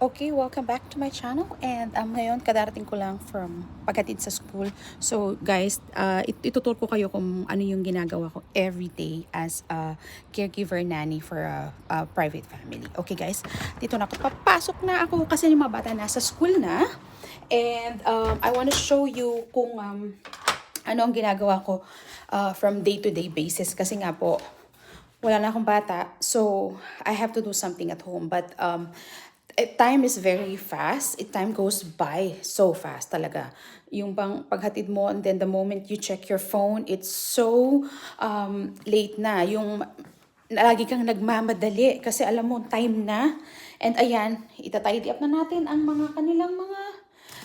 Okay, welcome back to my channel. And ngayon, kadarating ko lang from paghatid sa school. So guys, ituturo ko kayo kung ano yung ginagawa ko every day as a caregiver nanny for a private family. Okay guys, dito na ako. Papasok na ako kasi yung mga bata nasa school na. And I want to show you kung ano ang ginagawa ko from day-to-day basis. Kasi nga po, wala na akong bata, so I have to do something at home. But time is very fast. Time goes by so fast talaga. Yung bang paghatid mo and then the moment you check your phone, it's so late na. Yung lagi kang nagmamadali kasi alam mo, time na. And ayan, itatidy up na natin ang mga kanilang mga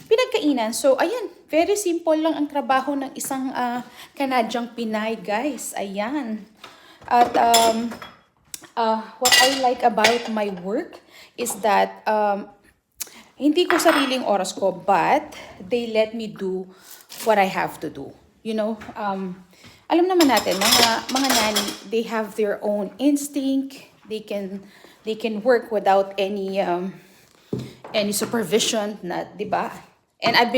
pinagkainan. So, ayan, very simple lang ang trabaho ng isang Kanadyang Pinay, guys. Ayan. At what I like about my work is that hindi ko sariling oras ko, but they let me do what I have to do. You know, alam naman natin, mga nanny, they have their own instinct. They can work without any supervision, na, 'di ba? And I've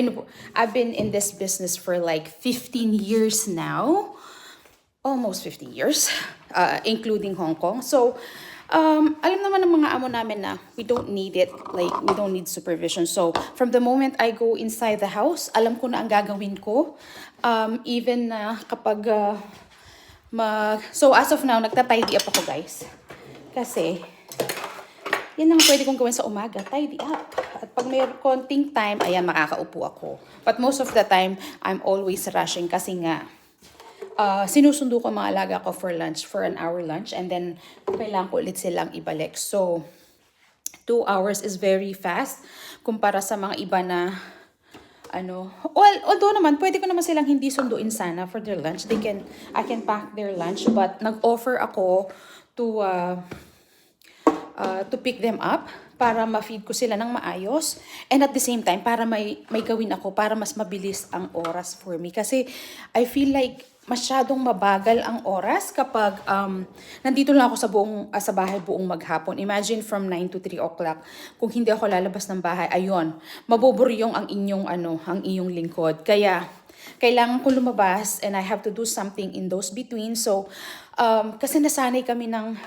been in this business for like 15 years now. Almost 15 years, including Hong Kong. So, alam naman ng mga amo namin na we don't need it, like we don't need supervision. So, from the moment I go inside the house, alam ko na ang gagawin ko. Even na kapag So, as of now, nagta-tidy up ako, guys. Kasi, yan ang pwede kong gawin sa umaga, tidy up. At pag may konting time, ayan, makakaupo ako. But most of the time, I'm always rushing kasi nga, sinusundo ko mga alaga ko for lunch, for an hour lunch, and then kailangan ko ulit silang ibalik. So, 2 hours is very fast kumpara sa mga iba na well, although naman, pwede ko naman silang hindi sunduin sana for their lunch. I can pack their lunch, but nag-offer ako to pick them up para ma-feed ko sila ng maayos. And at the same time, para may gawin ako, para mas mabilis ang oras for me. Kasi I feel like masyadong mabagal ang oras kapag nandito lang ako sa bahay buong maghapon. Imagine from 9 to 3 o'clock, kung hindi ako lalabas ng bahay, ayun, mabuburyong ang iyong lingkod. Kaya, kailangan ko lumabas and I have to do something in those between. So, kasi nasanay kami ng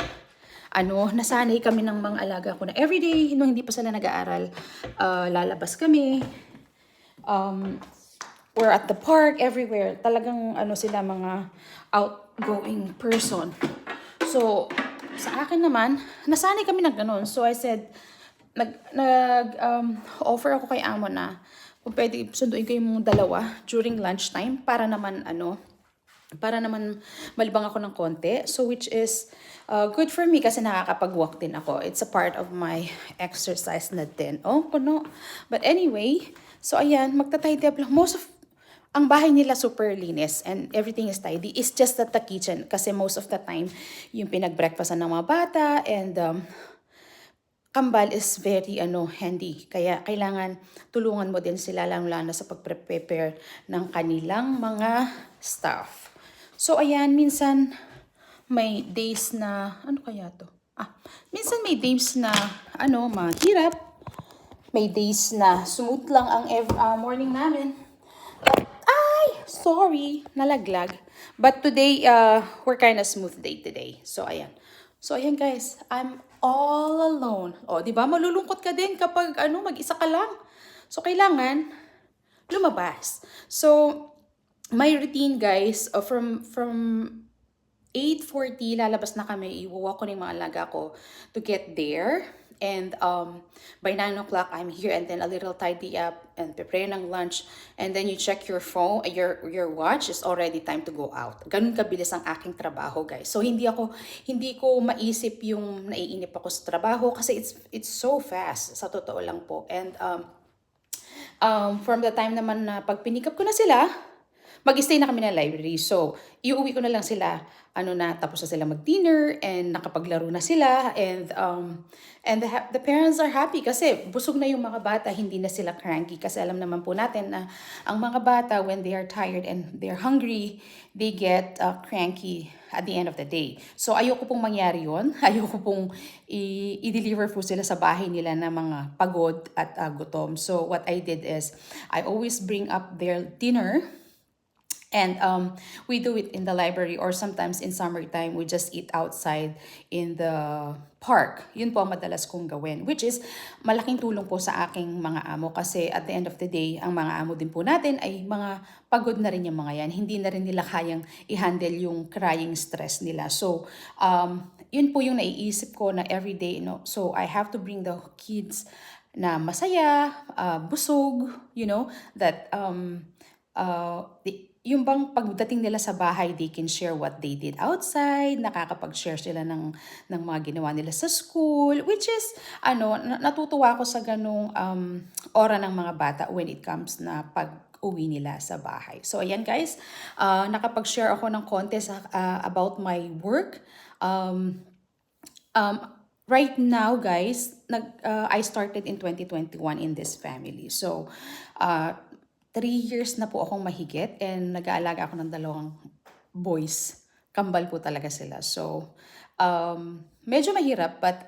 mga alaga ko na everyday, nung hindi pa sila nag-aaral, lalabas kami, we're at the park, everywhere. Talagang sila mga outgoing person. So, sa akin naman, nasanay kami ng ganun. So, I said, offer ako kay amo na kung pwede sunduin ko yung dalawa during lunchtime para naman malibang ako ng konti. So, which is good for me kasi nakakapag-walk din ako. It's a part of my exercise na din. Oh, puno. But anyway, so ayan, magta-tidy up lang. Ang bahay nila super linis and everything is tidy. It's just that the kitchen, kasi most of the time, yung pinag-breakfastan ng mga bata and kambal is very handy. Kaya kailangan tulungan mo din sila lalo na sa pag-prepare ng kanilang mga stuff. So ayan, minsan may days na, ano kaya to? Minsan may days na, mahirap. May days na smooth lang ang morning namin. Sorry, nalaglag. But today, we're kind of smooth day today. So, ayan. So, ayan guys, I'm all alone. O, di ba? Malulungkot ka din kapag mag-isa ka lang. So, kailangan lumabas. So, my routine guys, from 8:40, lalabas na kami. Iwawalk ko ng mga alaga ko to get there. And by 9 o'clock, I'm here and then a little tidy up and prepare ng lunch. And then you check your phone, your watch, is already time to go out. Ganun kabilis ang aking trabaho, guys. So hindi ko maisip yung naiinip ako sa trabaho kasi it's so fast, sa totoo lang po. And from the time naman na pag pinikap ko na sila, mag-stay na kami ng library. So, iuwi ko na lang sila, tapos na sila mag-dinner and nakapaglaro na sila and the parents are happy kasi busog na yung mga bata, hindi na sila cranky kasi alam naman po natin na ang mga bata when they are tired and they're hungry, they get cranky at the end of the day. So, ayoko pong mangyari yon. Ayoko pong i-deliver po sila sa bahay nila na mga pagod at gutom. So, what I did is, I always bring up their dinner and we do it in the library or sometimes in summertime, we just eat outside in the park. Yun po ang madalas kong gawin. Which is, malaking tulong po sa aking mga amo kasi at the end of the day, ang mga amo din po natin ay mga pagod na rin yung mga yan. Hindi na rin nila kayang i-handle yung crying stress nila. So, yun po yung naiisip ko na everyday. So, I have to bring the kids na masaya, busog, that yung bang pagdating nila sa bahay, they can share what they did outside, nakakapag-share sila ng mga ginawa nila sa school, which is, natutuwa ako sa ganung ora ng mga bata when it comes na pag-uwi nila sa bahay. So, ayan guys, nakapag-share ako ng konti about my work. Right now, guys, I started in 2021 in this family. So, 3 years na po akong mahigit and nag-aalaga ako ng 2 boys. Kambal po talaga sila. So, medyo mahirap but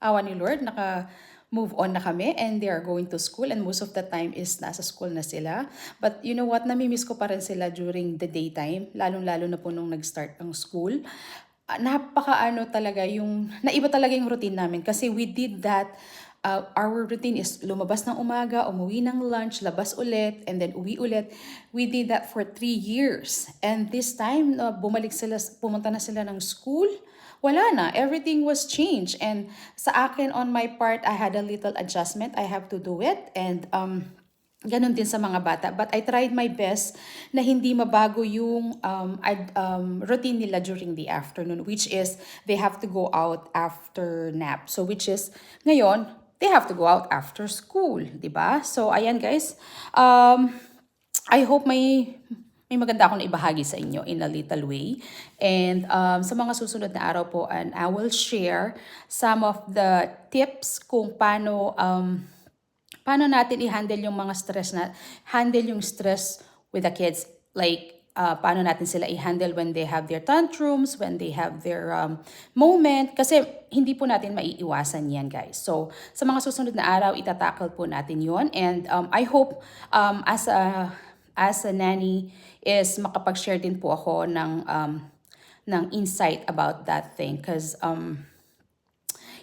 awa ni Lord, naka-move on na kami and they are going to school and most of the time is nasa school na sila. But you know what, namimiss ko pa rin sila during the daytime, lalong-lalo na po nung nag-start ang school. Talaga naiba talaga yung routine namin kasi we did that. Our routine is lumabas ng umaga, umuwi ng lunch, labas ulit, and then uwi ulit. We did that for 3 years. And this time, pumunta na sila ng school. Wala na, everything was changed. And sa akin, on my part, I had a little adjustment. I have to do it. And ganun din sa mga bata. But I tried my best na hindi mabago yung routine nila during the afternoon, which is they have to go out after nap. So which is ngayon, they have to go out after school, di ba? So ayan guys, I hope may maganda akong naibahagi sa inyo in a little way. And sa mga susunod na araw po, and I will share some of the tips kung paano natin i-handle yung mga handle yung stress with the kids. Like, paano natin sila i-handle when they have their tantrums, when they have their moment. Kasi hindi po natin maiiwasan yan, guys. So, sa mga susunod na araw, itatakal po natin yon. And I hope as a nanny is makapag-share din po ako ng insight about that thing. Because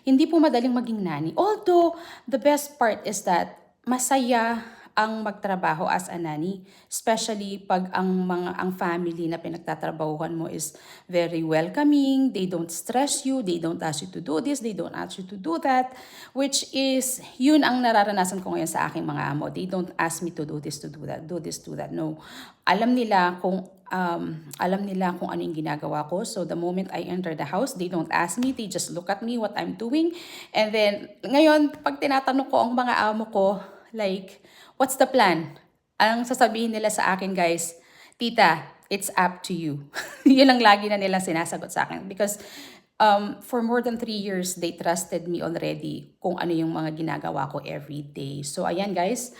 hindi po madaling maging nanny. Although, the best part is that masaya ang magtrabaho as a nanny, especially pag ang family na pinagtatrabahuhan mo is very welcoming, they don't stress you, they don't ask you to do this, they don't ask you to do that, which is, yun ang nararanasan ko ngayon sa aking mga amo. They don't ask me to do this, to do that, do this, do that. No. Alam nila kung ano yung ginagawa ko. So the moment I enter the house, they don't ask me, they just look at me, what I'm doing. And then, ngayon, pag tinatanong ko ang mga amo ko, like, what's the plan? Ang sasabihin nila sa akin, guys, tita, it's up to you. Yun ang lagi na nilang sinasagot sa akin. Because for more than 3 years, they trusted me already kung ano yung mga ginagawa ko every day. So, ayan guys.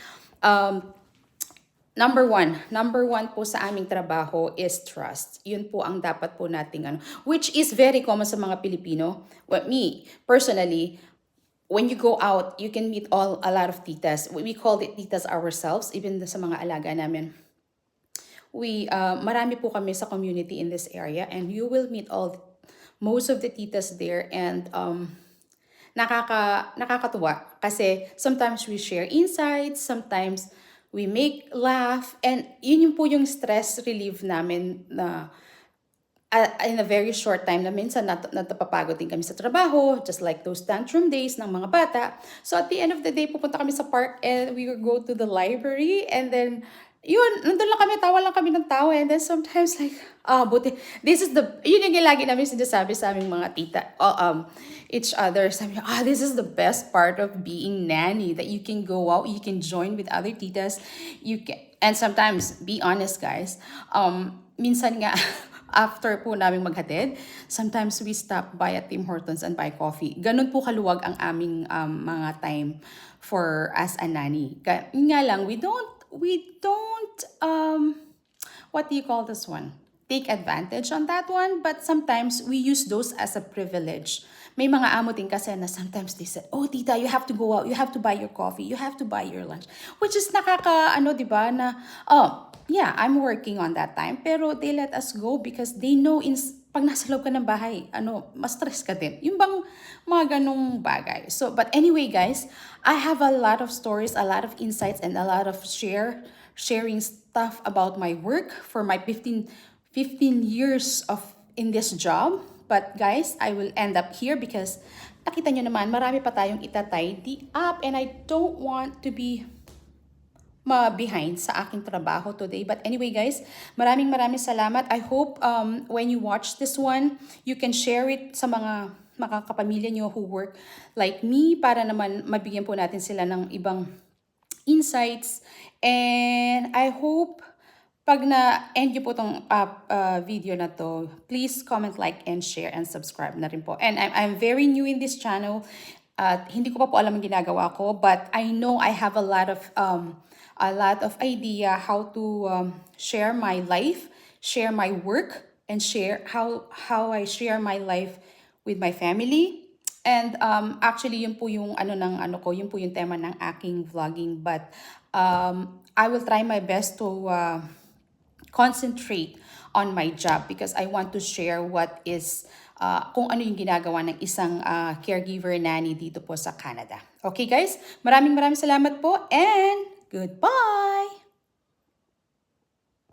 Number one po sa aming trabaho is trust. Yun po ang dapat po nating which is very common sa mga Pilipino. Well, me, personally, when you go out, you can meet a lot of titas. We call it titas ourselves, even sa mga alaga namin. Marami po kami sa community in this area and you will meet most of the titas there and nakakatuwa kasi sometimes we share insights, sometimes we make laugh, and yun po yung stress relief namin na in a very short time na minsan natapapagod din kami sa trabaho, just like those tantrum days ng mga bata. So at the end of the day, pupunta kami sa park and we will go to the library and then yun, nandun lang kami, tawa lang kami ng tawa and then sometimes like, buti, yun yung lagi namin sinasabi sa aming mga tita, each other, sabi niya, this is the best part of being nanny, that you can go out, you can join with other titas, And sometimes, be honest guys, minsan nga, after po namin maghatid, sometimes we stop by at Tim Hortons and buy coffee. Ganun po kaluwag ang aming mga time for as a nanny. Nga lang, we don't, what do you call this one? Take advantage on that one, but sometimes we use those as a privilege. May mga amo din kasi na sometimes they say, oh tita, you have to go out, you have to buy your coffee, you have to buy your lunch. Which is di ba, na, oh, yeah, I'm working on that time, pero they let us go because they know pag nasa loob ka ng bahay, mas stress ka din. Yung bang mga ganong bagay. So, but anyway guys, I have a lot of stories, a lot of insights, and a lot of sharing stuff about my work for my 15 years of in this job. But guys, I will end up here because nakita nyo naman, marami pa tayong itatidy up and I don't want to be behind sa aking trabaho today. But anyway guys, maraming salamat. I hope when you watch this one, you can share it sa mga kapamilya nyo who work like me para naman mabigyan po natin sila ng ibang insights. And I hope pag na-end nyo po itong video na to, please comment, like, and share, and subscribe na rin po. And I'm very new in this channel. Hindi ko pa po alam ang ginagawa ko, but I know I have a lot of idea how to share my life, share my work, and share how I share my life with my family. And actually, yun po yung yun po yung tema ng aking vlogging. But I will try my best to concentrate on my job because I want to share what is kung ano yung ginagawa ng isang caregiver nanny dito po sa Canada. Okay guys, maraming salamat po and goodbye!